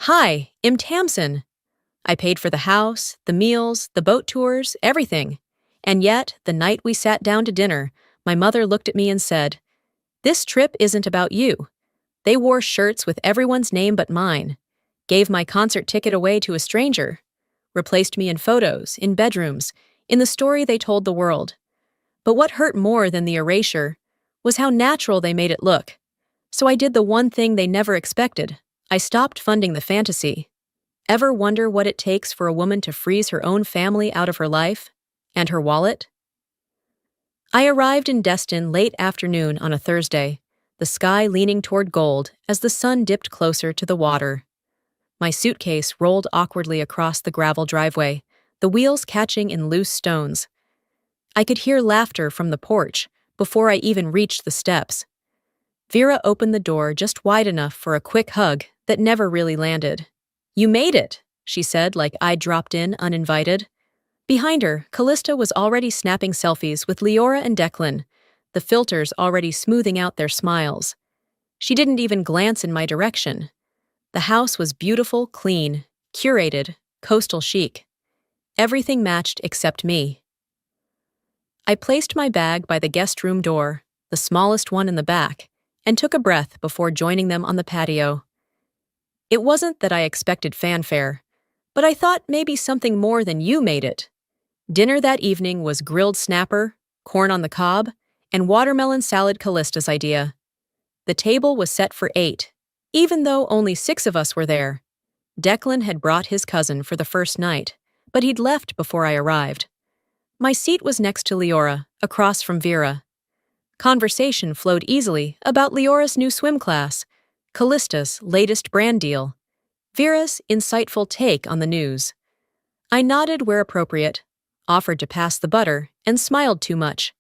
Hi, I'm Tamsin. I paid for the house, the meals, the boat tours, everything. And yet, the night we sat down to dinner, my mother looked at me and said, "This trip isn't about you." They wore shirts with everyone's name but mine, gave my concert ticket away to a stranger, replaced me in photos, in bedrooms, in the story they told the world. But what hurt more than the erasure was how natural they made it look. So I did the one thing they never expected. I stopped funding the fantasy. Ever wonder what it takes for a woman to freeze her own family out of her life? And her wallet? I arrived in Destin late afternoon on a Thursday, the sky leaning toward gold as the sun dipped closer to the water. My suitcase rolled awkwardly across the gravel driveway, the wheels catching in loose stones. I could hear laughter from the porch before I even reached the steps. Vera opened the door just wide enough for a quick hug that never really landed. "You made it," she said like I'd dropped in uninvited. Behind her, Callista was already snapping selfies with Leora and Declan, the filters already smoothing out their smiles. She didn't even glance in my direction. The house was beautiful, clean, curated, coastal chic. Everything matched except me. I placed my bag by the guest room door, the smallest one in the back, and took a breath before joining them on the patio. It wasn't that I expected fanfare, but I thought maybe something more than "you made it." Dinner that evening was grilled snapper, corn on the cob, and watermelon salad, Callista's idea. The table was set for 8, even though only 6 of us were there. Declan had brought his cousin for the first night, but he'd left before I arrived. My seat was next to Leora, across from Vera. Conversation flowed easily about Leora's new swim class, Callista's latest brand deal, Vera's insightful take on the news. I nodded where appropriate, offered to pass the butter, and smiled too much.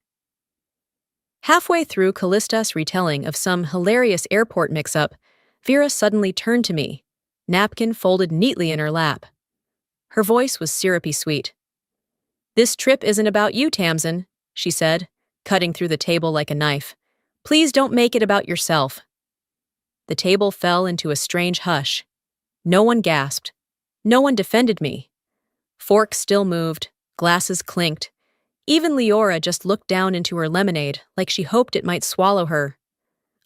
Halfway through Callista's retelling of some hilarious airport mix-up, Vera suddenly turned to me, napkin folded neatly in her lap. Her voice was syrupy sweet. "This trip isn't about you, Tamsin," she said, cutting through the table like a knife. "Please don't make it about yourself." The table fell into a strange hush. No one gasped. No one defended me. Forks still moved, glasses clinked. Even Leora just looked down into her lemonade like she hoped it might swallow her.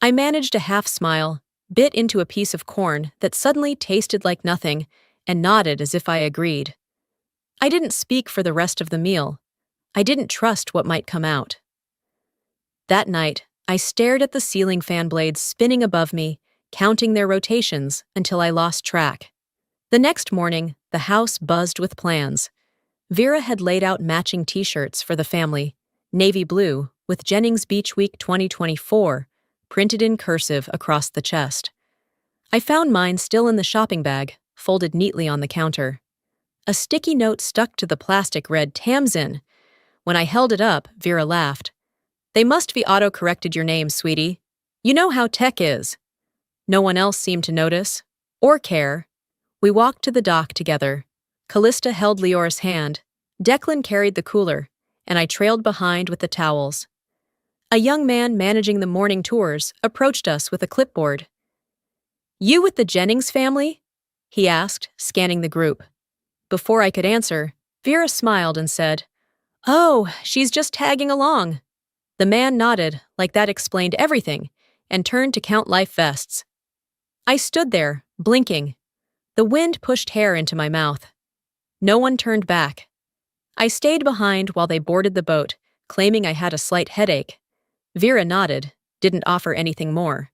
I managed a half smile, bit into a piece of corn that suddenly tasted like nothing, and nodded as if I agreed. I didn't speak for the rest of the meal. I didn't trust what might come out. That night, I stared at the ceiling fan blades spinning above me, counting their rotations until I lost track. The next morning, the house buzzed with plans. Vera had laid out matching t-shirts for the family, navy blue, with Jennings Beach Week 2024, printed in cursive across the chest. I found mine still in the shopping bag, folded neatly on the counter. A sticky note stuck to the plastic read "Tamsin." When I held it up, Vera laughed. "They must be auto-corrected your name, sweetie. You know how tech is." No one else seemed to notice, or care. We walked to the dock together. Callista held Leora's hand, Declan carried the cooler, and I trailed behind with the towels. A young man managing the morning tours approached us with a clipboard. "You with the Jennings family?" he asked, scanning the group. Before I could answer, Vera smiled and said, "Oh, she's just tagging along." The man nodded, like that explained everything, and turned to count life vests. I stood there, blinking. The wind pushed hair into my mouth. No one turned back. I stayed behind while they boarded the boat, claiming I had a slight headache. Vera nodded, didn't offer anything more.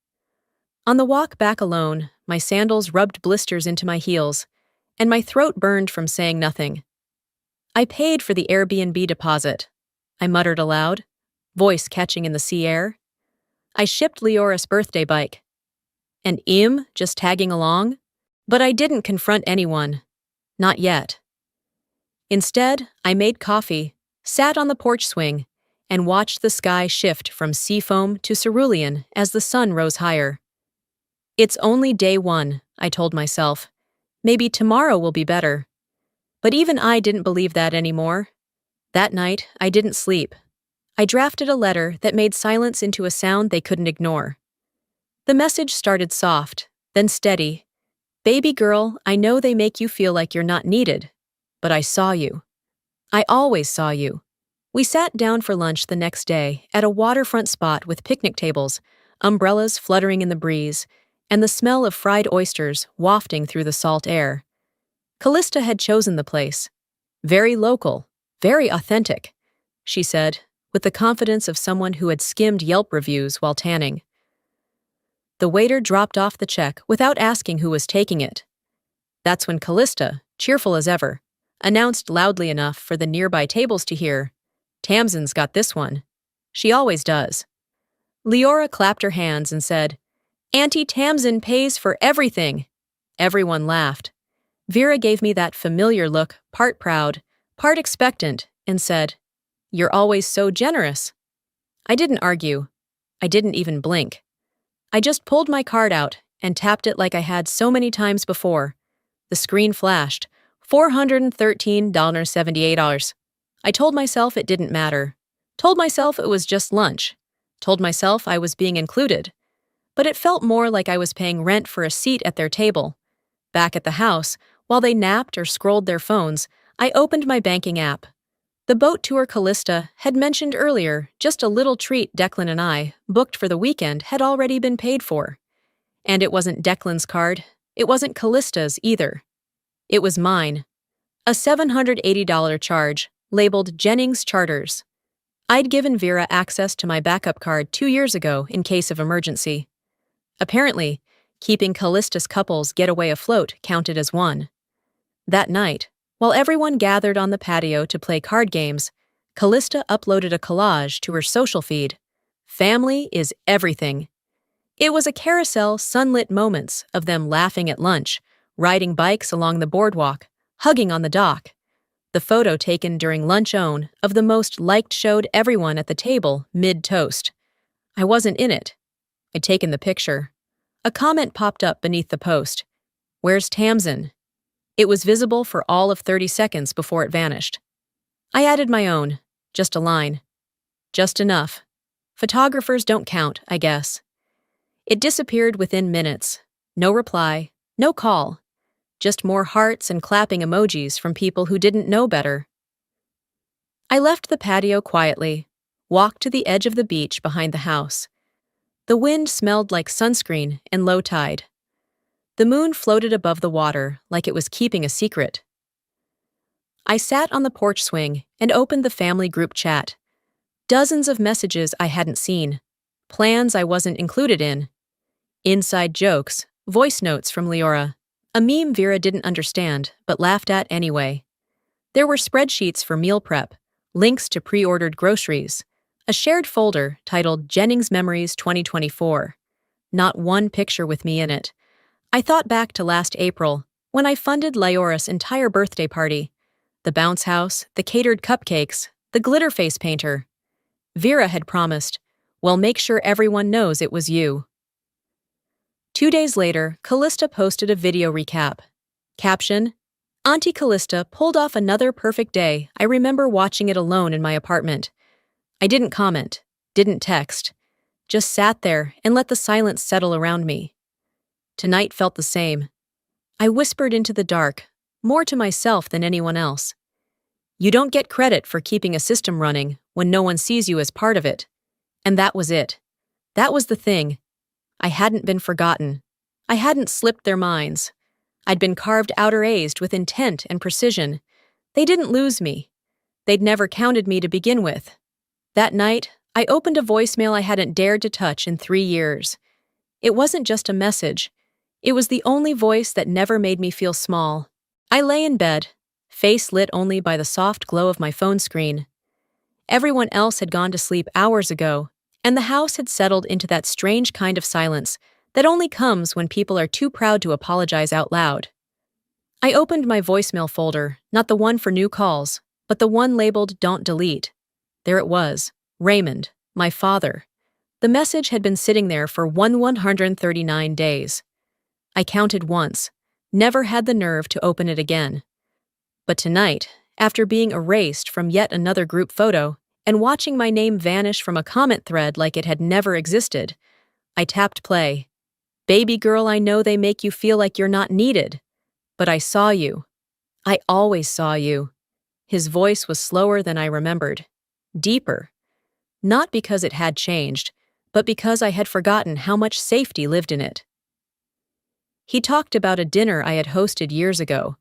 On the walk back alone, my sandals rubbed blisters into my heels, and my throat burned from saying nothing. "I paid for the Airbnb deposit," I muttered aloud, voice catching in the sea air. "I shipped Leora's birthday bike. And Im just tagging along?" But I didn't confront anyone. Not yet. Instead, I made coffee, sat on the porch swing, and watched the sky shift from seafoam to cerulean as the sun rose higher. "It's only day 1, I told myself. Maybe tomorrow will be better. But even I didn't believe that anymore. That night, I didn't sleep. I drafted a letter that made silence into a sound they couldn't ignore. The message started soft, then steady. Baby girl, I know they make you feel like you're not needed, but I saw you. I always saw you. We sat down for lunch the next day at a waterfront spot with picnic tables, umbrellas fluttering in the breeze, and the smell of fried oysters wafting through the salt air. Callista had chosen the place. Very local, very authentic, she said, with the confidence of someone who had skimmed Yelp reviews while tanning. The waiter dropped off the check without asking who was taking it. That's when Callista, cheerful as ever, announced loudly enough for the nearby tables to hear, "Tamsin's got this one. She always does." Leora clapped her hands and said, "Auntie Tamsin pays for everything." Everyone laughed. Vera gave me that familiar look, part proud, part expectant, and said, "You're always so generous." I didn't argue. I didn't even blink. I just pulled my card out and tapped it like I had so many times before. The screen flashed, $413.78. I told myself it didn't matter. Told myself it was just lunch. Told myself I was being included. But it felt more like I was paying rent for a seat at their table. Back at the house, while they napped or scrolled their phones, I opened my banking app. The boat tour Callista had mentioned earlier, just a little treat Declan and I, booked for the weekend, had already been paid for. And it wasn't Declan's card. It wasn't Callista's either. It was mine. A $780 charge, labeled Jennings Charters. I'd given Vera access to my backup card 2 years ago in case of emergency. Apparently, keeping Callista's couple's getaway afloat counted as one. That night, while everyone gathered on the patio to play card games, Callista uploaded a collage to her social feed. Family is everything. It was a carousel sunlit moments of them laughing at lunch, riding bikes along the boardwalk, hugging on the dock. The photo taken during lunch-own of the most liked showed everyone at the table mid-toast. I wasn't in it. I'd taken the picture. A comment popped up beneath the post. "Where's Tamsin?" It was visible for all of 30 seconds before it vanished. I added my own, just a line. Just enough. Photographers don't count, I guess. It disappeared within minutes. No reply, no call. Just more hearts and clapping emojis from people who didn't know better. I left the patio quietly, walked to the edge of the beach behind the house. The wind smelled like sunscreen and low tide. The moon floated above the water like it was keeping a secret. I sat on the porch swing and opened the family group chat. Dozens of messages I hadn't seen. Plans I wasn't included in. Inside jokes, voice notes from Leora. A meme Vera didn't understand, but laughed at anyway. There were spreadsheets for meal prep, links to pre-ordered groceries, a shared folder titled Jennings Memories 2024. Not one picture with me in it. I thought back to last April, when I funded Leora's entire birthday party. The bounce house, the catered cupcakes, the glitter face painter. Vera had promised, "Well, make sure everyone knows it was you." 2 days later, Callista posted a video recap. Caption, "Auntie Callista pulled off another perfect day. I remember watching it alone in my apartment." I didn't comment, didn't text, just sat there and let the silence settle around me. Tonight felt the same. I whispered into the dark, more to myself than anyone else. You don't get credit for keeping a system running when no one sees you as part of it. And that was it. That was the thing. I hadn't been forgotten. I hadn't slipped their minds. I'd been carved out erased with intent and precision. They didn't lose me. They'd never counted me to begin with. That night, I opened a voicemail I hadn't dared to touch in 3 years. It wasn't just a message. It was the only voice that never made me feel small. I lay in bed, face lit only by the soft glow of my phone screen. Everyone else had gone to sleep hours ago, and the house had settled into that strange kind of silence that only comes when people are too proud to apologize out loud. I opened my voicemail folder, not the one for new calls, but the one labeled Don't Delete. There it was, Raymond, my father. The message had been sitting there for 139 days. I counted once, never had the nerve to open it again. But tonight, after being erased from yet another group photo and watching my name vanish from a comment thread like it had never existed, I tapped play. Baby girl, I know they make you feel like you're not needed. But I saw you. I always saw you. His voice was slower than I remembered. Deeper. Not because it had changed, but because I had forgotten how much safety lived in it. He talked about a dinner I had hosted years ago.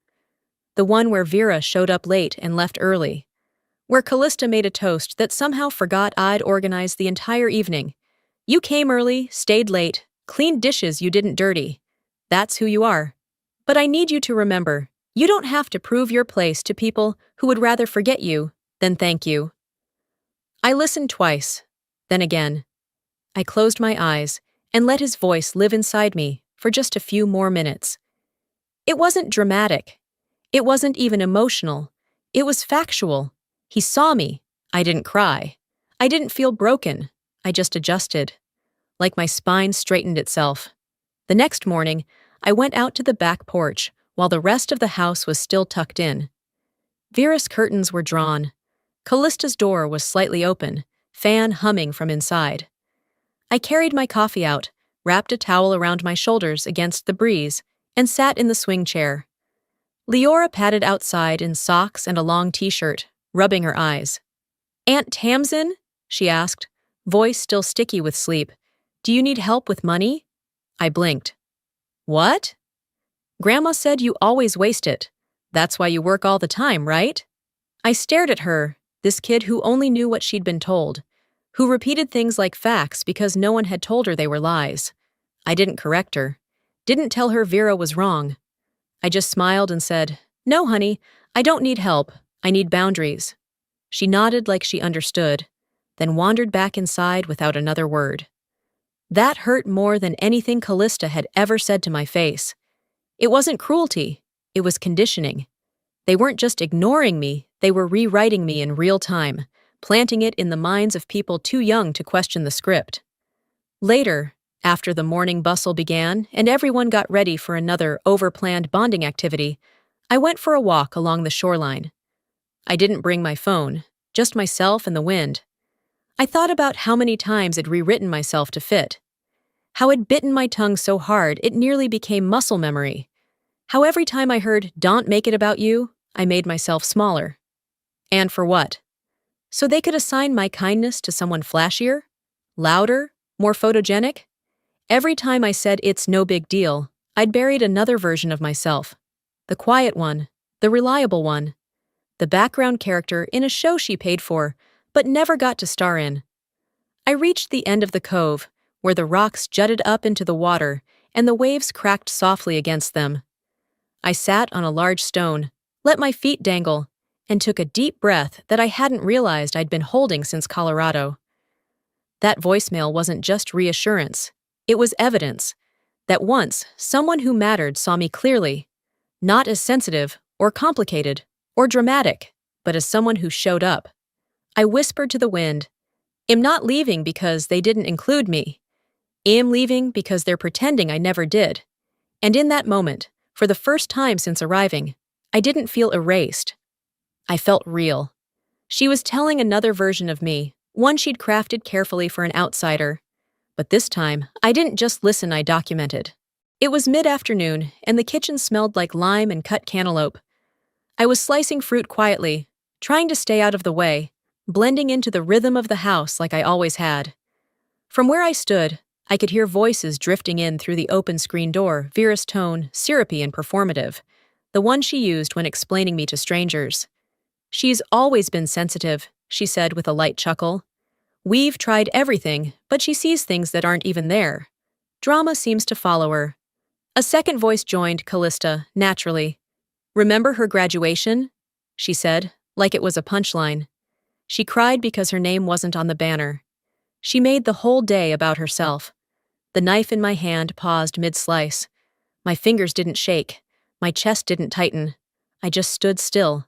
The one where Vera showed up late and left early. Where Callista made a toast that somehow forgot I'd organized the entire evening. You came early, stayed late, cleaned dishes you didn't dirty. That's who you are. But I need you to remember, you don't have to prove your place to people who would rather forget you than thank you. I listened twice, then again. I closed my eyes and let his voice live inside me for just a few more minutes. It wasn't dramatic. It wasn't even emotional. It was factual. He saw me. I didn't cry. I didn't feel broken. I just adjusted. Like my spine straightened itself. The next morning, I went out to the back porch while the rest of the house was still tucked in. Vera's curtains were drawn. Callista's door was slightly open, fan humming from inside. I carried my coffee out, wrapped a towel around my shoulders against the breeze, and sat in the swing chair. Leora padded outside in socks and a long t-shirt, rubbing her eyes. "Aunt Tamsin?" she asked, voice still sticky with sleep. "Do you need help with money?" I blinked. "What?" "Grandma said you always waste it. That's why you work all the time, right?" I stared at her, this kid who only knew what she'd been told, who repeated things like facts because no one had told her they were lies. I didn't correct her. Didn't tell her Vera was wrong. I just smiled and said, "No, honey, I don't need help. I need boundaries." She nodded like she understood, then wandered back inside without another word. That hurt more than anything Callista had ever said to my face. It wasn't cruelty, it was conditioning. They weren't just ignoring me, they were rewriting me in real time, planting it in the minds of people too young to question the script. Later, after the morning bustle began and everyone got ready for another over-planned bonding activity, I went for a walk along the shoreline. I didn't bring my phone, just myself and the wind. I thought about how many times I'd rewritten myself to fit. How I'd bitten my tongue so hard it nearly became muscle memory. How every time I heard, "Don't make it about you," I made myself smaller. And for what? So they could assign my kindness to someone flashier? Louder? More photogenic? Every time I said it's no big deal, I'd buried another version of myself. The quiet one, the reliable one, the background character in a show she paid for, but never got to star in. I reached the end of the cove, where the rocks jutted up into the water and the waves cracked softly against them. I sat on a large stone, let my feet dangle, and took a deep breath that I hadn't realized I'd been holding since Colorado. That voicemail wasn't just reassurance. It was evidence that once someone who mattered saw me clearly, not as sensitive or complicated or dramatic, but as someone who showed up. I whispered to the wind, "I'm not leaving because they didn't include me. I'm leaving because they're pretending I never did." And in that moment, for the first time since arriving, I didn't feel erased. I felt real. She was telling another version of me, one she'd crafted carefully for an outsider. But this time, I didn't just listen, I documented. It was mid-afternoon, and the kitchen smelled like lime and cut cantaloupe. I was slicing fruit quietly, trying to stay out of the way, blending into the rhythm of the house like I always had. From where I stood, I could hear voices drifting in through the open screen door, Vera's tone, syrupy and performative, the one she used when explaining me to strangers. "She's always been sensitive," she said with a light chuckle. "We've tried everything, but she sees things that aren't even there. Drama seems to follow her." A second voice joined Callista, naturally. "Remember her graduation?" she said, like it was a punchline. She cried because her name wasn't on the banner. She made the whole day about herself. The knife in my hand paused mid-slice. My fingers didn't shake. My chest didn't tighten. I just stood still.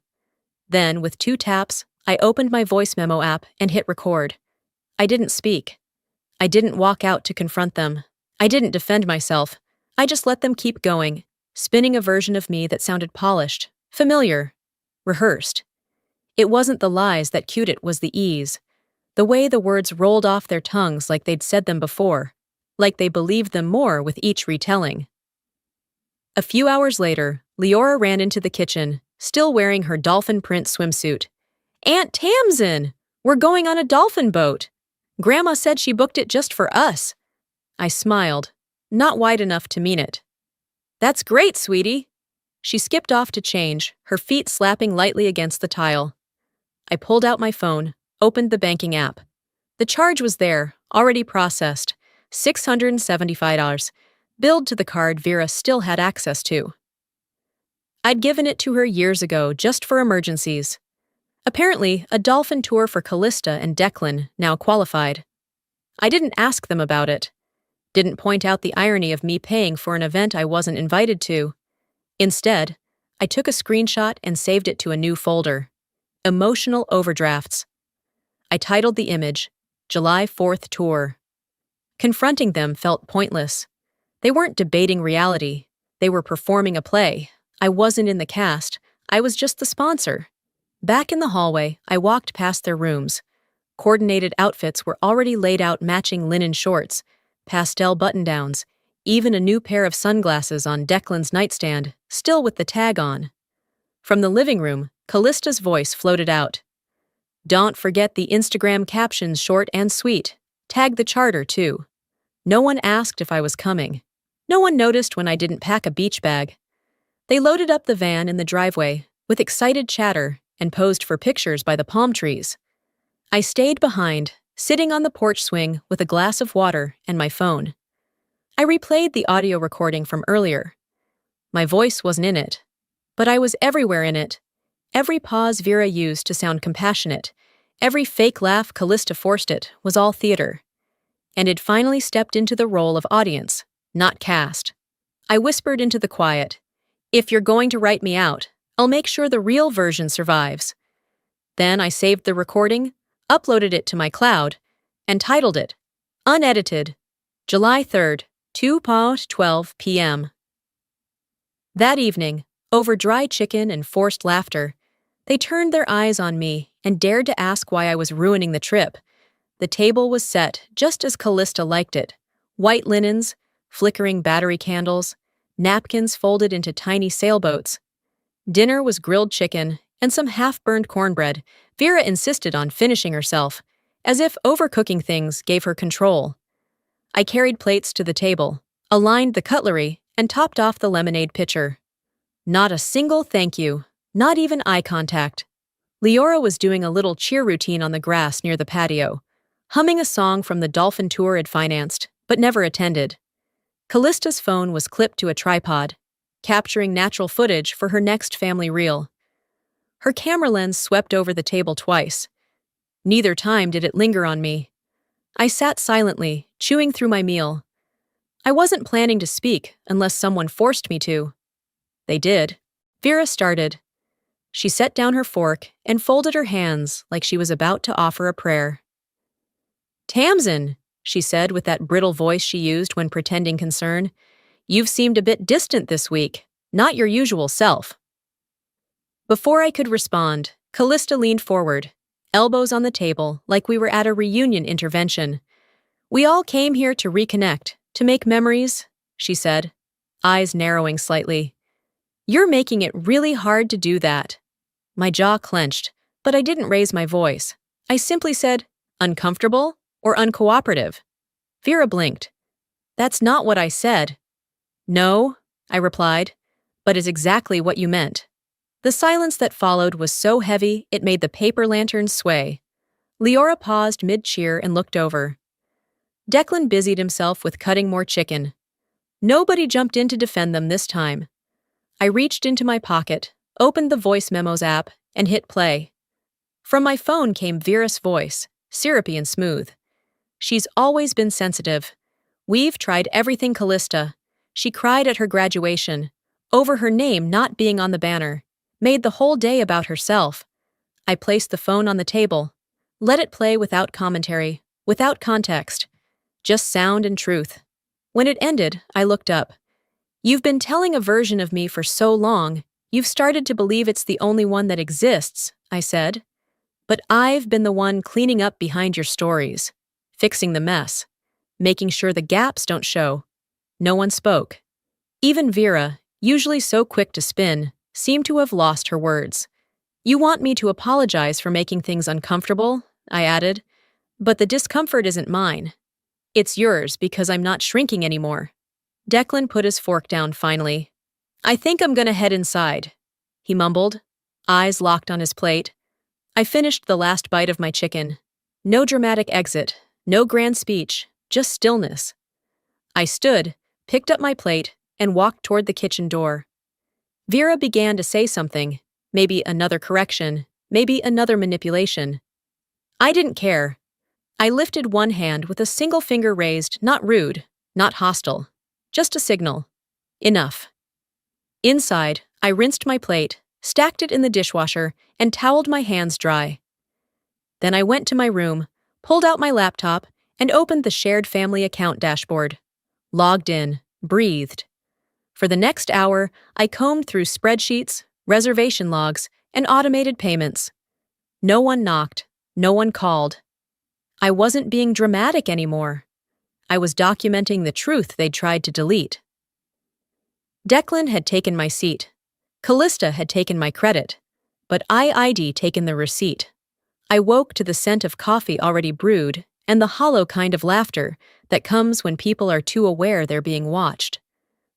Then, with 2 taps, I opened my voice memo app and hit record. I didn't speak. I didn't walk out to confront them. I didn't defend myself. I just let them keep going, spinning a version of me that sounded polished, familiar, rehearsed. It wasn't the lies that cued it was the ease. The way the words rolled off their tongues like they'd said them before. like they believed them more with each retelling. A few hours later, Leora ran into the kitchen, still wearing her dolphin print swimsuit. "Aunt Tamsin! We're going on a dolphin boat! Grandma said she booked it just for us." I smiled, not wide enough to mean it. "That's great, sweetie." She skipped off to change, her feet slapping lightly against the tile. I pulled out my phone, opened the banking app. The charge was there, already processed, $675, billed to the card Vera still had access to. I'd given it to her years ago just for emergencies. Apparently, a dolphin tour for Callista and Declan now qualified. I didn't ask them about it. Didn't point out the irony of me paying for an event I wasn't invited to. Instead, I took a screenshot and saved it to a new folder. Emotional Overdrafts. I titled the image, July 4th Tour. Confronting them felt pointless. They weren't debating reality. They were performing a play. I wasn't in the cast. I was just the sponsor. Back in the hallway, I walked past their rooms. Coordinated outfits were already laid out, matching linen shorts, pastel button-downs, even a new pair of sunglasses on Declan's nightstand, still with the tag on. From the living room, Callista's voice floated out. "Don't forget the Instagram captions, short and sweet. Tag the charter, too." No one asked if I was coming. No one noticed when I didn't pack a beach bag. They loaded up the van in the driveway, with excited chatter, and posed for pictures by the palm trees. I stayed behind, sitting on the porch swing with a glass of water and my phone. I replayed the audio recording from earlier. My voice wasn't in it, but I was everywhere in it. Every pause Vera used to sound compassionate, every fake laugh Callista forced it, was all theater. And it finally stepped into the role of audience, not cast. I whispered into the quiet, "If you're going to write me out, I'll make sure the real version survives." Then I saved the recording, uploaded it to my cloud, and titled it, Unedited, July 3rd, 2:12 p.m. That evening, over dry chicken and forced laughter, they turned their eyes on me and dared to ask why I was ruining the trip. The table was set just as Callista liked it. White linens, flickering battery candles, napkins folded into tiny sailboats. Dinner was grilled chicken and some half-burned cornbread. Vera insisted on finishing herself, as if overcooking things gave her control. I carried plates to the table, aligned the cutlery, and topped off the lemonade pitcher. Not a single thank you, not even eye contact. Leora was doing a little cheer routine on the grass near the patio, humming a song from the dolphin tour it financed, but never attended. Callista's phone was clipped to a tripod, capturing natural footage for her next family reel. Her camera lens swept over the table twice. Neither time did it linger on me. I sat silently, chewing through my meal. I wasn't planning to speak unless someone forced me to. They did. Vera started. She set down her fork and folded her hands like she was about to offer a prayer. "Tamsin," she said with that brittle voice she used when pretending concern, "you've seemed a bit distant this week, not your usual self." Before I could respond, Callista leaned forward, elbows on the table like we were at a reunion intervention. "We all came here to reconnect, to make memories," she said, eyes narrowing slightly. "You're making it really hard to do that." My jaw clenched, but I didn't raise my voice. I simply said, "Uncomfortable or uncooperative?" Vera blinked. "That's not what I said." "No," I replied, "but it's exactly what you meant." The silence that followed was so heavy it made the paper lanterns sway. Leora paused mid-cheer and looked over. Declan busied himself with cutting more chicken. Nobody jumped in to defend them this time. I reached into my pocket, opened the voice memos app, and hit play. From my phone came Vera's voice, syrupy and smooth. "She's always been sensitive. We've tried everything, Callista. She cried at her graduation, over her name not being on the banner, made the whole day about herself." I placed the phone on the table, let it play without commentary, without context, just sound and truth. When it ended, I looked up. "You've been telling a version of me for so long, you've started to believe it's the only one that exists," I said. "But I've been the one cleaning up behind your stories, fixing the mess, making sure the gaps don't show. No one spoke. Even Vera, usually so quick to spin, seemed to have lost her words. You want me to apologize for making things uncomfortable, I added, but the discomfort isn't mine. It's yours because I'm not shrinking anymore. Declan put his fork down finally. I think I'm gonna head inside, he mumbled, eyes locked on his plate. I finished the last bite of my chicken. No dramatic exit, no grand speech, just stillness. I stood, picked up my plate, and walked toward the kitchen door. Vera began to say something, maybe another correction, maybe another manipulation. I didn't care. I lifted one hand with a single finger raised, not rude, not hostile, just a signal. Enough. Inside, I rinsed my plate, stacked it in the dishwasher, and toweled my hands dry. Then I went to my room, pulled out my laptop, and opened the shared family account dashboard. Logged in, breathed. For the next hour, I combed through spreadsheets, reservation logs, and automated payments. No one knocked, no one called. I wasn't being dramatic anymore. I was documenting the truth they'd tried to delete. Declan had taken my seat. Callista had taken my credit. But I'd taken the receipt. I woke to the scent of coffee already brewed and the hollow kind of laughter that comes when people are too aware they're being watched.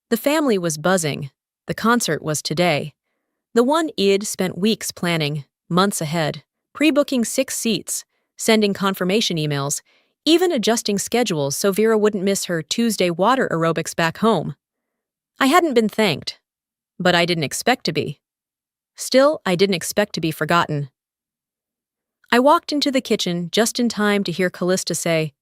The family was buzzing. The concert was today. The one I'd spent weeks planning, months ahead, pre-booking 6 seats, sending confirmation emails, even adjusting schedules so Vera wouldn't miss her Tuesday water aerobics back home. I hadn't been thanked, but I didn't expect to be. Still, I didn't expect to be forgotten. I walked into the kitchen just in time to hear Callista say,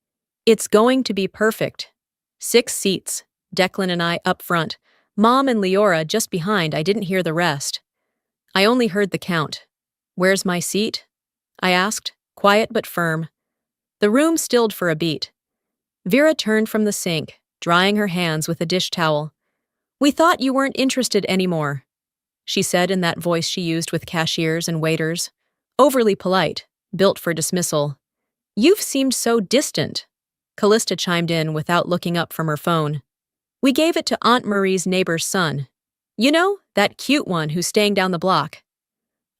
"It's going to be perfect." 6 seats, Declan and I up front, Mom and Leora just behind. I didn't hear the rest. I only heard the count. "Where's my seat?" I asked, quiet but firm. The room stilled for a beat. Vera turned from the sink, drying her hands with a dish towel. "We thought you weren't interested anymore," she said in that voice she used with cashiers and waiters. Overly polite, built for dismissal. "You've seemed so distant," Callista chimed in without looking up from her phone. "We gave it to Aunt Marie's neighbor's son. You know, that cute one who's staying down the block."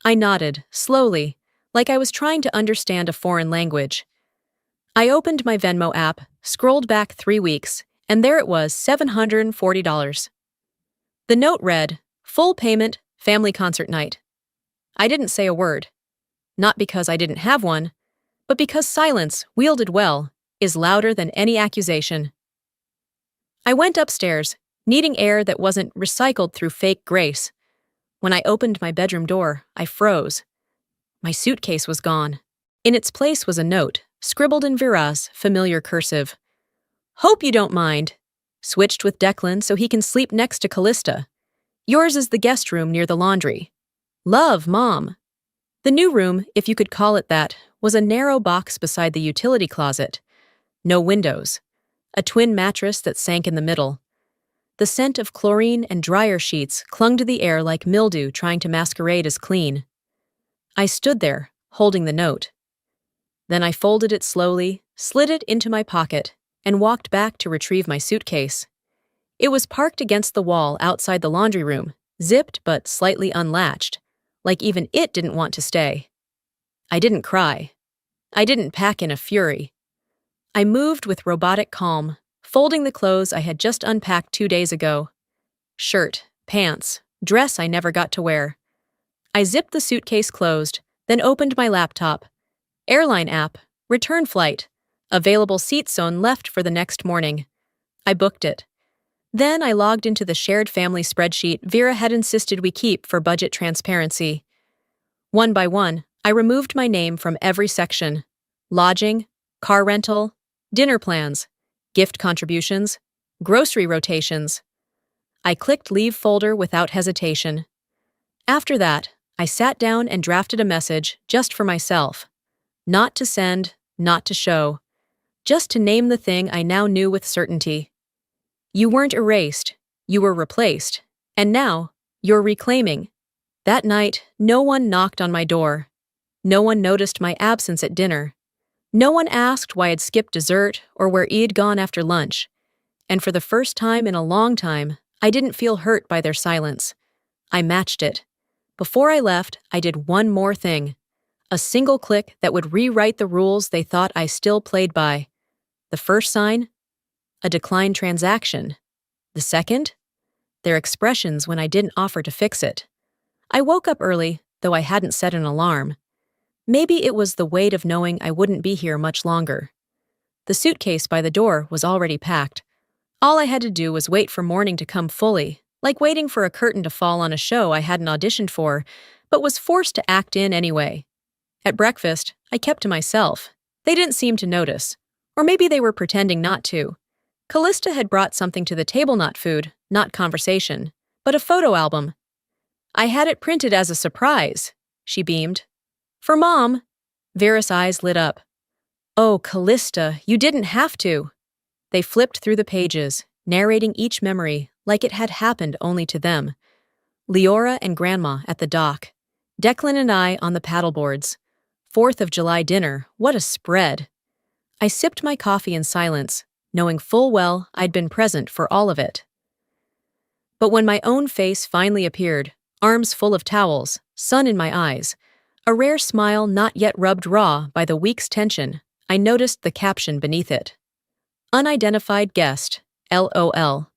I nodded, slowly, like I was trying to understand a foreign language. I opened my Venmo app, scrolled back 3 weeks, and there it was, $740. The note read, "Full payment, family concert night." I didn't say a word. Not because I didn't have one, but because silence, wielded well, is louder than any accusation. I went upstairs, needing air that wasn't recycled through fake grace. When I opened my bedroom door, I froze. My suitcase was gone. In its place was a note, scribbled in Vera's familiar cursive. "Hope you don't mind." Switched with Declan so he can sleep next to Callista. "Yours is the guest room near the laundry. Love, Mom." The new room, if you could call it that, was a narrow box beside the utility closet. No windows. A twin mattress that sank in the middle. The scent of chlorine and dryer sheets clung to the air like mildew trying to masquerade as clean. I stood there, holding the note. Then I folded it slowly, slid it into my pocket, and walked back to retrieve my suitcase. It was parked against the wall outside the laundry room, zipped but slightly unlatched, like even it didn't want to stay. I didn't cry. I didn't pack in a fury. I moved with robotic calm, folding the clothes I had just unpacked 2 days ago. Shirt, pants, dress I never got to wear. I zipped the suitcase closed, then opened my laptop. Airline app, return flight, available seat zone left for the next morning. I booked it. Then I logged into the shared family spreadsheet Vera had insisted we keep for budget transparency. One by one, I removed my name from every section. Lodging, car rental, dinner plans, gift contributions, grocery rotations. I clicked Leave Folder without hesitation. After that, I sat down and drafted a message just for myself. Not to send, not to show. Just to name the thing I now knew with certainty. You weren't erased, you were replaced, and now, you're reclaiming. That night, no one knocked on my door. No one noticed my absence at dinner. No one asked why I'd skipped dessert or where I'd gone after lunch, and for the first time in a long time, I didn't feel hurt by their silence. I matched it. Before I left, I did one more thing. A single click that would rewrite the rules they thought I still played by. The first sign? A declined transaction. The second? Their expressions when I didn't offer to fix it. I woke up early, though I hadn't set an alarm. Maybe it was the weight of knowing I wouldn't be here much longer. The suitcase by the door was already packed. All I had to do was wait for morning to come fully, like waiting for a curtain to fall on a show I hadn't auditioned for, but was forced to act in anyway. At breakfast, I kept to myself. They didn't seem to notice. Or maybe they were pretending not to. Callista had brought something to the table, not food, not conversation, but a photo album. I had it printed as a surprise, she beamed. For Mom. Vera's eyes lit up. Oh, Callista, you didn't have to. They flipped through the pages, narrating each memory like it had happened only to them. Leora and Grandma at the dock. Declan and I on the paddleboards. 4th of July dinner, what a spread. I sipped my coffee in silence, knowing full well I'd been present for all of it. But when my own face finally appeared, arms full of towels, sun in my eyes, a rare smile not yet rubbed raw by the week's tension, I noticed the caption beneath it. Unidentified guest, LOL.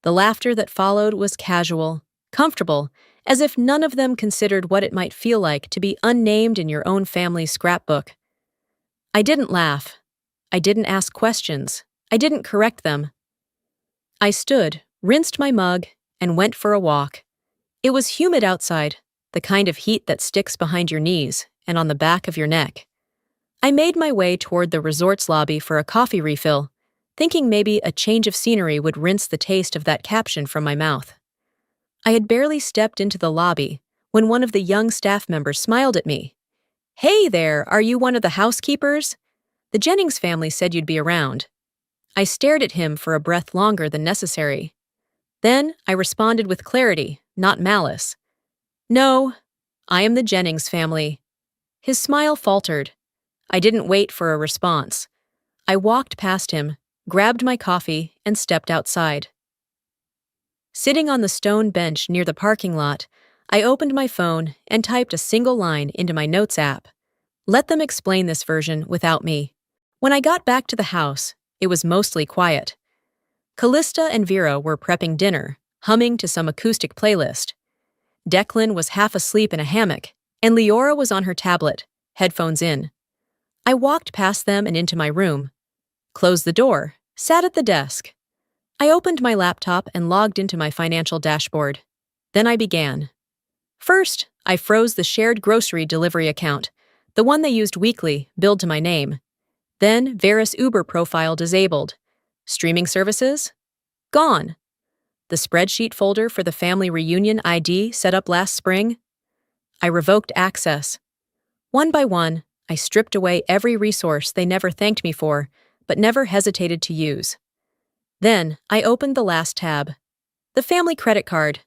The laughter that followed was casual, comfortable, as if none of them considered what it might feel like to be unnamed in your own family's scrapbook. I didn't laugh. I didn't ask questions. I didn't correct them. I stood, rinsed my mug, and went for a walk. It was humid outside, the kind of heat that sticks behind your knees and on the back of your neck. I made my way toward the resort's lobby for a coffee refill, thinking maybe a change of scenery would rinse the taste of that caption from my mouth. I had barely stepped into the lobby when one of the young staff members smiled at me. Hey there, are you one of the housekeepers? The Jennings family said you'd be around. I stared at him for a breath longer than necessary. Then I responded with clarity, not malice. No, I am the Jennings family. His smile faltered. I didn't wait for a response. I walked past him, grabbed my coffee, and stepped outside. Sitting on the stone bench near the parking lot, I opened my phone and typed a single line into my notes app. Let them explain this version without me. When I got back to the house, it was mostly quiet. Callista and Vera were prepping dinner, humming to some acoustic playlist. Declan was half asleep in a hammock, and Leora was on her tablet, headphones in. I walked past them and into my room, closed the door, sat at the desk. I opened my laptop and logged into my financial dashboard. Then I began. First, I froze the shared grocery delivery account, the one they used weekly, billed to my name. Then Vera's Uber profile disabled. Streaming services? Gone. The spreadsheet folder for the family reunion ID set up last spring? I revoked access. One by one, I stripped away every resource they never thanked me for, but never hesitated to use. Then I opened the last tab. The family credit card.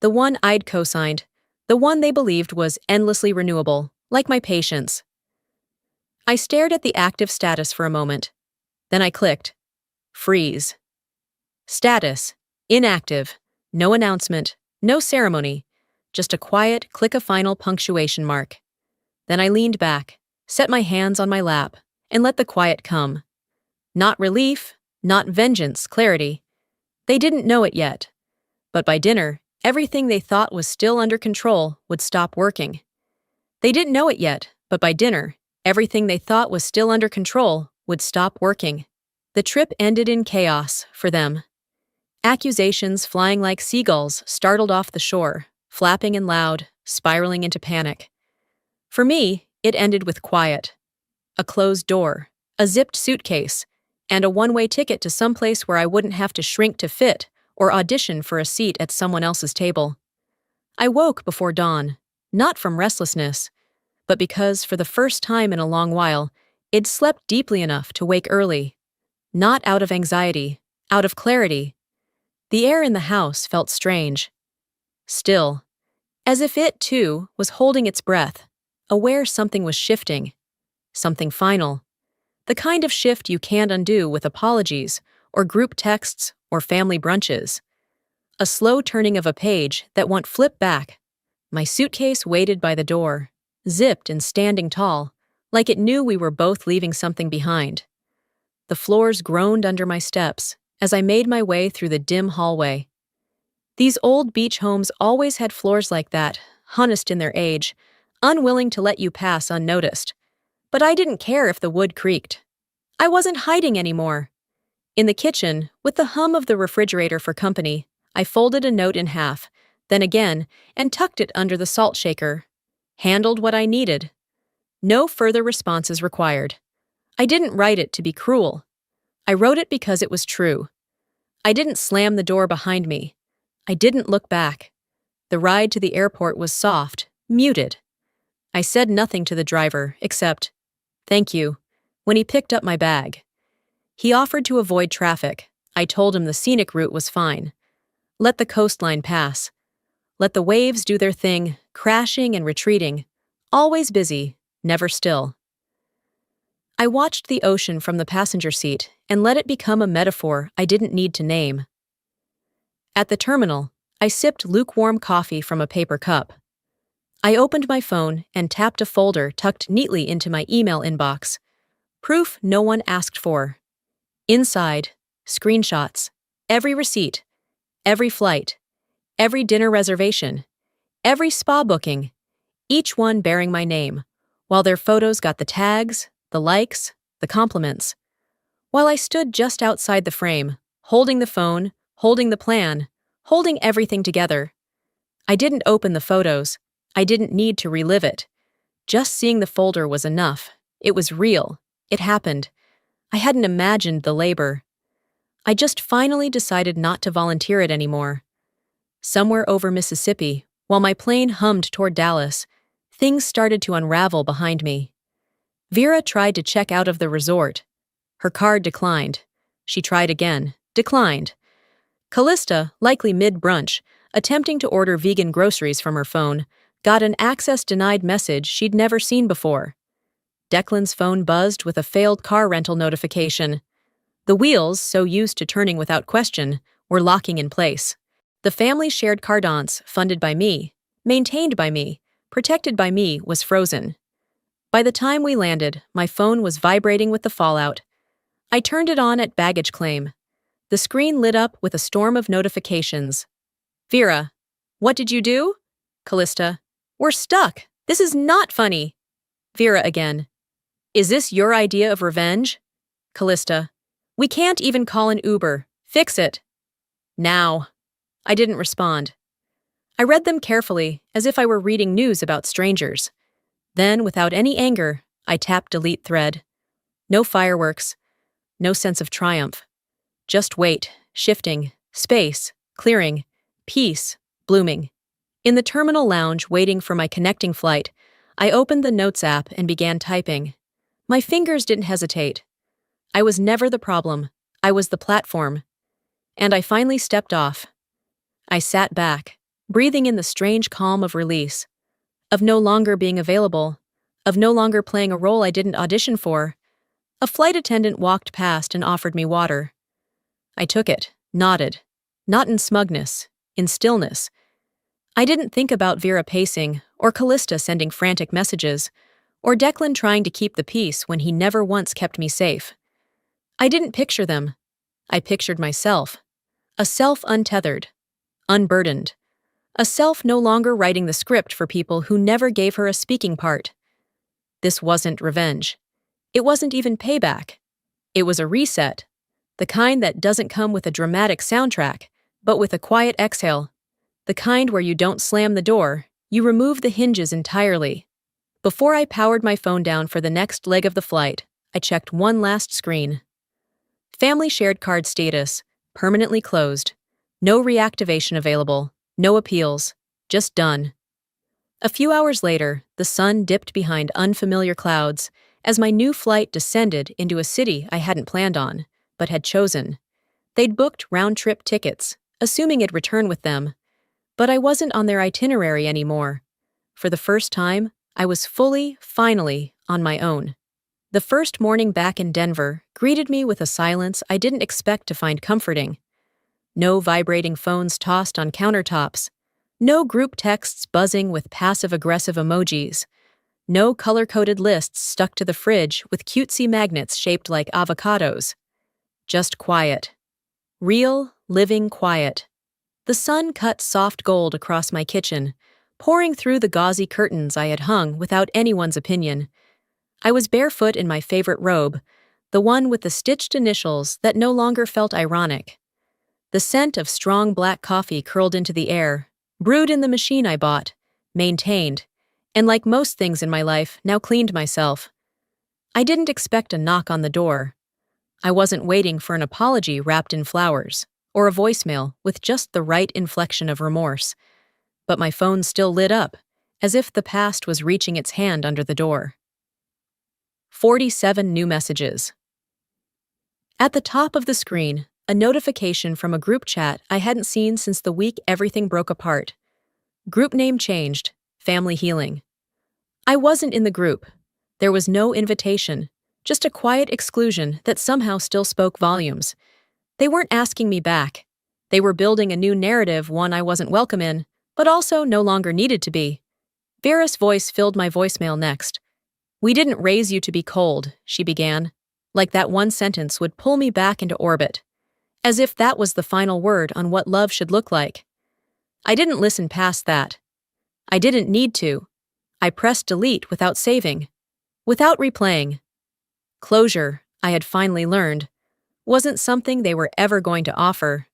The one I'd co-signed. The one they believed was endlessly renewable, like my patience. I stared at the active status for a moment. Then I clicked. Freeze. Status. Inactive. No announcement. No ceremony. Just a quiet click a final punctuation mark. Then I leaned back, set my hands on my lap, and let the quiet come. Not relief, not vengeance, clarity. They didn't know it yet. But by dinner, everything they thought was still under control would stop working. They didn't know it yet, but by dinner, everything they thought was still under control would stop working. The trip ended in chaos for them. Accusations flying like seagulls startled off the shore, flapping and loud, spiraling into panic. For me, it ended with quiet. A closed door, a zipped suitcase, and a one-way ticket to someplace where I wouldn't have to shrink to fit or audition for a seat at someone else's table. I woke before dawn, not from restlessness, but because for the first time in a long while, I'd slept deeply enough to wake early. Not out of anxiety, out of clarity. The air in the house felt strange. Still, as if it, too, was holding its breath, aware something was shifting. something final. The kind of shift you can't undo with apologies, or group texts, or family brunches. A slow turning of a page that won't flip back. My suitcase waited by the door, zipped and standing tall, like it knew we were both leaving something behind. The floors groaned under my steps as I made my way through the dim hallway. These old beach homes always had floors like that, honest in their age, unwilling to let you pass unnoticed. But I didn't care if the wood creaked. I wasn't hiding anymore. In the kitchen, with the hum of the refrigerator for company, I folded a note in half, then again, and tucked it under the salt shaker. Handled what I needed. No further responses required. I didn't write it to be cruel. I wrote it because it was true. I didn't slam the door behind me. I didn't look back. The ride to the airport was soft, muted. I said nothing to the driver, except, "Thank you," when he picked up my bag. He offered to avoid traffic. I told him the scenic route was fine. Let the coastline pass. Let the waves do their thing, crashing and retreating. Always busy, never still. I watched the ocean from the passenger seat and let it become a metaphor I didn't need to name. At the terminal, I sipped lukewarm coffee from a paper cup. I opened my phone and tapped a folder tucked neatly into my email inbox. Proof no one asked for. Inside, screenshots, every receipt, every flight, every dinner reservation, every spa booking, each one bearing my name, while their photos got the tags, the likes, the compliments. While I stood just outside the frame, holding the phone, holding the plan, holding everything together. I didn't open the photos. I didn't need to relive it. Just seeing the folder was enough. It was real. It happened. I hadn't imagined the labor. I just finally decided not to volunteer it anymore. Somewhere over Mississippi, while my plane hummed toward Dallas, things started to unravel behind me. Vera tried to check out of the resort. Her card declined. She tried again. Declined. Callista, likely mid-brunch, attempting to order vegan groceries from her phone, got an access denied message she'd never seen before. Declan's phone buzzed with a failed car rental notification. The wheels, so used to turning without question, were locking in place. The family shared car dance, funded by me, maintained by me, protected by me, was frozen. By the time we landed, my phone was vibrating with the fallout. I turned it on at baggage claim. The screen lit up with a storm of notifications. Vera, what did you do? Callista, we're stuck. This is not funny. Vera again. Is this your idea of revenge? Callista, we can't even call an Uber. Fix it. Now. I didn't respond. I read them carefully, as if I were reading news about strangers. Then, without any anger, I tapped delete thread. No fireworks. No sense of triumph. Just weight, shifting, space, clearing, peace, blooming. In the terminal lounge waiting for my connecting flight, I opened the Notes app and began typing. My fingers didn't hesitate. I was never the problem. I was the platform. And I finally stepped off. I sat back, breathing in the strange calm of release, of no longer being available, of no longer playing a role I didn't audition for. A flight attendant walked past and offered me water. I took it, nodded, not in smugness, in stillness. I didn't think about Vera pacing, or Callista sending frantic messages, or Declan trying to keep the peace when he never once kept me safe. I didn't picture them. I pictured myself. A self untethered, unburdened. A self no longer writing the script for people who never gave her a speaking part. This wasn't revenge. It wasn't even payback. It was a reset. The kind that doesn't come with a dramatic soundtrack, but with a quiet exhale. The kind where you don't slam the door, you remove the hinges entirely. Before I powered my phone down for the next leg of the flight, I checked one last screen. Family shared card status, permanently closed. No reactivation available, no appeals, just done. A few hours later, the sun dipped behind unfamiliar clouds as my new flight descended into a city I hadn't planned on, but had chosen. They'd booked round-trip tickets, assuming I'd return with them. But I wasn't on their itinerary anymore. For the first time, I was fully, finally, on my own. The first morning back in Denver greeted me with a silence I didn't expect to find comforting. No vibrating phones tossed on countertops. No group texts buzzing with passive-aggressive emojis. No color-coded lists stuck to the fridge with cutesy magnets shaped like avocados. Just quiet. Real, living quiet. The sun cut soft gold across my kitchen, pouring through the gauzy curtains I had hung without anyone's opinion. I was barefoot in my favorite robe, the one with the stitched initials that no longer felt ironic. The scent of strong black coffee curled into the air, brewed in the machine I bought, maintained, and like most things in my life, now cleaned myself. I didn't expect a knock on the door. I wasn't waiting for an apology wrapped in flowers, or a voicemail with just the right inflection of remorse. But my phone still lit up, as if the past was reaching its hand under the door. 47 new messages. At the top of the screen, a notification from a group chat I hadn't seen since the week everything broke apart. Group name changed, Family Healing. I wasn't in the group. There was no invitation, just a quiet exclusion that somehow still spoke volumes. They weren't asking me back. They were building a new narrative, one I wasn't welcome in, but also no longer needed to be. Vera's voice filled my voicemail next. "We didn't raise you to be cold," she began, like that one sentence would pull me back into orbit, as if that was the final word on what love should look like. I didn't listen past that. I didn't need to. I pressed delete without saving, without replaying. Closure, I had finally learned, wasn't something they were ever going to offer,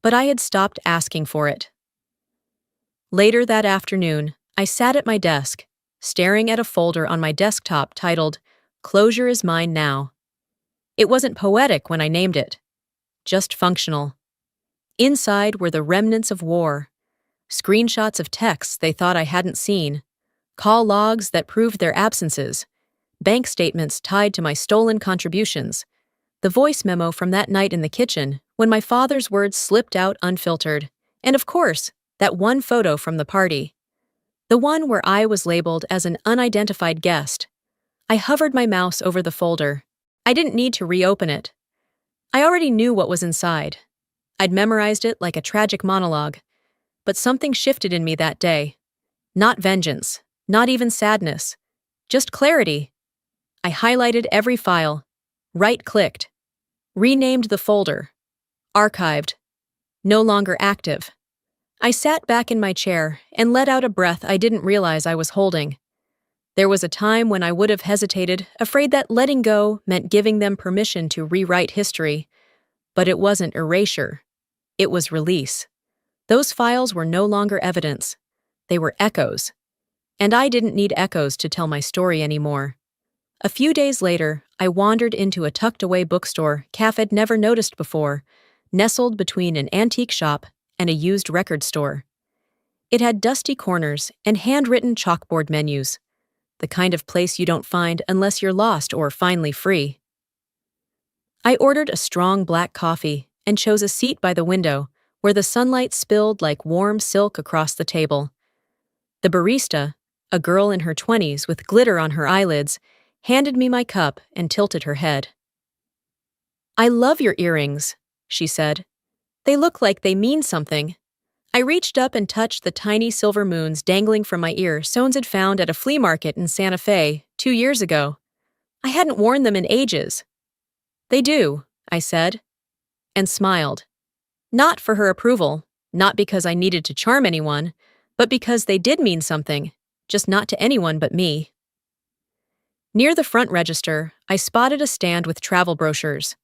but I had stopped asking for it. Later that afternoon, I sat at my desk, staring at a folder on my desktop titled, "Closure is Mine Now." It wasn't poetic when I named it, just functional. Inside were the remnants of war, screenshots of texts they thought I hadn't seen, call logs that proved their absences, bank statements tied to my stolen contributions, the voice memo from that night in the kitchen when my father's words slipped out unfiltered, and of course, that one photo from the party. The one where I was labeled as an unidentified guest. I hovered my mouse over the folder. I didn't need to reopen it. I already knew what was inside. I'd memorized it like a tragic monologue. But something shifted in me that day. Not vengeance, not even sadness, just clarity. I highlighted every file, right-clicked, renamed the folder, archived, no longer active. I sat back in my chair and let out a breath I didn't realize I was holding. There was a time when I would have hesitated, afraid that letting go meant giving them permission to rewrite history. But it wasn't erasure. It was release. Those files were no longer evidence. They were echoes. And I didn't need echoes to tell my story anymore. A few days later, I wandered into a tucked-away bookstore Kath had never noticed before, nestled between an antique shop and a used record store. It had dusty corners and handwritten chalkboard menus, the kind of place you don't find unless you're lost or finally free. I ordered a strong black coffee and chose a seat by the window where the sunlight spilled like warm silk across the table. The barista, a girl in her 20s with glitter on her eyelids, handed me my cup and tilted her head. "I love your earrings," she said. "They look like they mean something." I reached up and touched the tiny silver moons dangling from my ear Sones had found at a flea market in Santa Fe 2 years ago. I hadn't worn them in ages. "They do," I said, and smiled. Not for her approval, not because I needed to charm anyone, but because they did mean something, just not to anyone but me. Near the front register, I spotted a stand with travel brochures.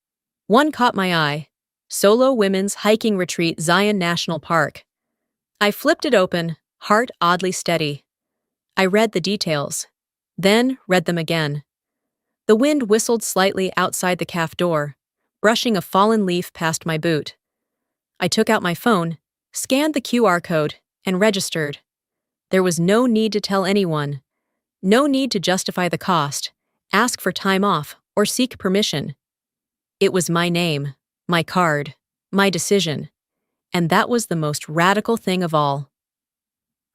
One caught my eye, Solo Women's Hiking Retreat Zion National Park. I flipped it open, heart oddly steady. I read the details, then read them again. The wind whistled slightly outside the cafe door, brushing a fallen leaf past my boot. I took out my phone, scanned the QR code, and registered. There was no need to tell anyone, no need to justify the cost, ask for time off, or seek permission. It was my name, my card, my decision, and that was the most radical thing of all.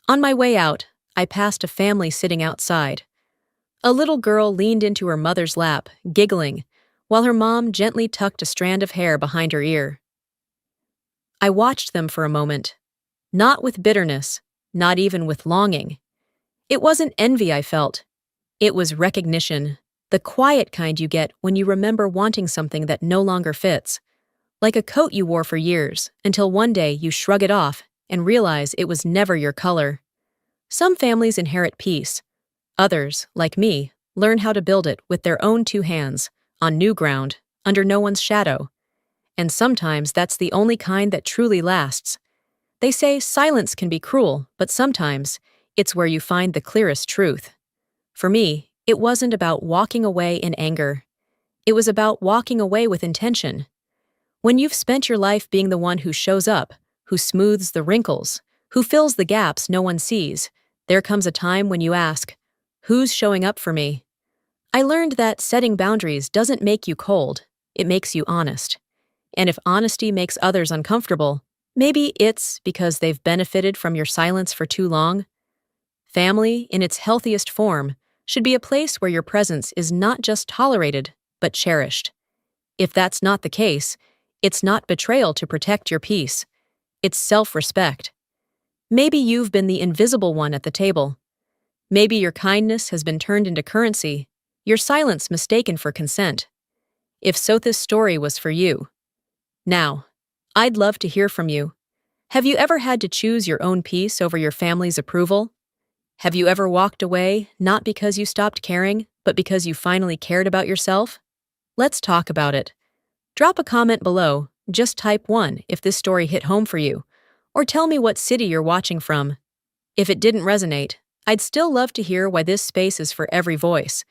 On my way out, I passed a family sitting outside. A little girl leaned into her mother's lap, giggling, while her mom gently tucked a strand of hair behind her ear. I watched them for a moment. Not with bitterness, not even with longing. It wasn't envy I felt. It was recognition, the quiet kind you get when you remember wanting something that no longer fits. Like a coat you wore for years, until one day you shrug it off and realize it was never your color. Some families inherit peace. Others, like me, learn how to build it with their own two hands, on new ground, under no one's shadow. And sometimes that's the only kind that truly lasts. They say silence can be cruel, but sometimes it's where you find the clearest truth. For me, it wasn't about walking away in anger. It was about walking away with intention. When you've spent your life being the one who shows up, who smooths the wrinkles, who fills the gaps no one sees, there comes a time when you ask, who's showing up for me? I learned that setting boundaries doesn't make you cold, it makes you honest. And if honesty makes others uncomfortable, maybe it's because they've benefited from your silence for too long. Family, in its healthiest form, should be a place where your presence is not just tolerated, but cherished. If that's not the case, it's not betrayal to protect your peace. It's self-respect. Maybe you've been the invisible one at the table. Maybe your kindness has been turned into currency, your silence mistaken for consent. If so, this story was for you. Now, I'd love to hear from you. Have you ever had to choose your own peace over your family's approval? Have you ever walked away, not because you stopped caring, but because you finally cared about yourself? Let's talk about it. Drop a comment below, just type 1 if this story hit home for you, or tell me what city you're watching from. If it didn't resonate, I'd still love to hear why this space is for every voice.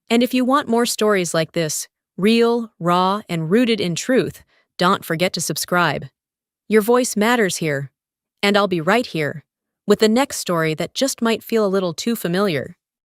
And if you want more stories like this, real, raw, and rooted in truth, don't forget to subscribe. Your voice matters here, and I'll be right here with the next story that just might feel a little too familiar.